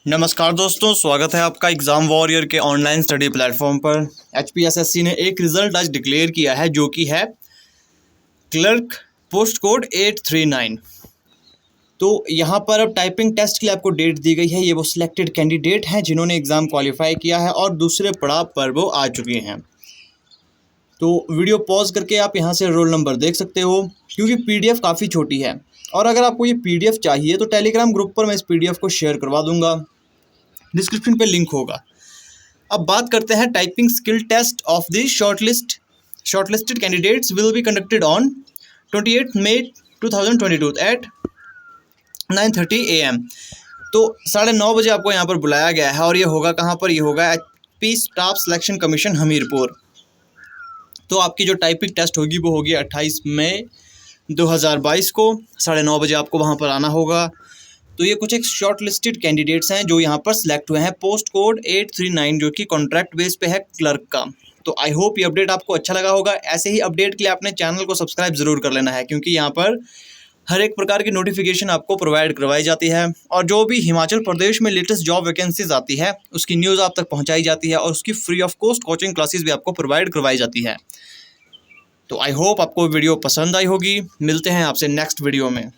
नमस्कार दोस्तों, स्वागत है आपका एग्ज़ाम वॉरियर के ऑनलाइन स्टडी प्लेटफॉर्म पर। HPSSC ने एक रिज़ल्ट आज डिक्लेयर किया है जो कि है क्लर्क पोस्ट कोड 839। तो यहाँ पर अब टाइपिंग टेस्ट के लिए आपको डेट दी गई है। ये वो सिलेक्टेड कैंडिडेट हैं जिन्होंने एग्ज़ाम क्वालिफाई किया है और दूसरे पड़ाव पर वो आ चुके हैं। तो वीडियो पॉज करके आप यहाँ से रोल नंबर देख सकते हो, क्योंकि PDF काफ़ी छोटी है। और अगर आपको ये PDF चाहिए तो टेलीग्राम ग्रुप पर मैं इस PDF को शेयर करवा दूँगा, डिस्क्रिप्शन पे लिंक होगा। अब बात करते हैं typing skill test of the shortlisted candidates will be conducted on 28 May 2022 at 9:30 AM। तो 9:30 बजे आपको यहाँ पर बुलाया गया है और ये होगा कहाँ पर? ये होगा HP staff selection commission Hamirpur. तो आपकी जो टाइपिंग टेस्ट होगी वो होगी 28 मई 2022 को 9:30 बजे आपको वहाँ पर आना होगा। तो ये कुछ एक शॉर्ट लिस्टेड कैंडिडेट्स हैं जो यहाँ पर सिलेक्ट हुए हैं पोस्ट कोड 839 जो कि कॉन्ट्रैक्ट बेस पे है क्लर्क का। तो आई होप ये अपडेट आपको अच्छा लगा होगा। ऐसे ही अपडेट के लिए अपने चैनल को सब्सक्राइब ज़रूर कर लेना है, क्योंकि यहाँ पर हर एक प्रकार की नोटिफिकेशन आपको प्रोवाइड करवाई जाती है और जो भी हिमाचल प्रदेश में लेटेस्ट जॉब वैकेंसीज आती है उसकी न्यूज़ आप तक पहुँचाई जाती है और उसकी free of cost coaching classes भी आपको प्रोवाइड करवाई जाती है। तो आई होप आपको वीडियो पसंद आई होगी। मिलते हैं आपसे नेक्स्ट वीडियो में।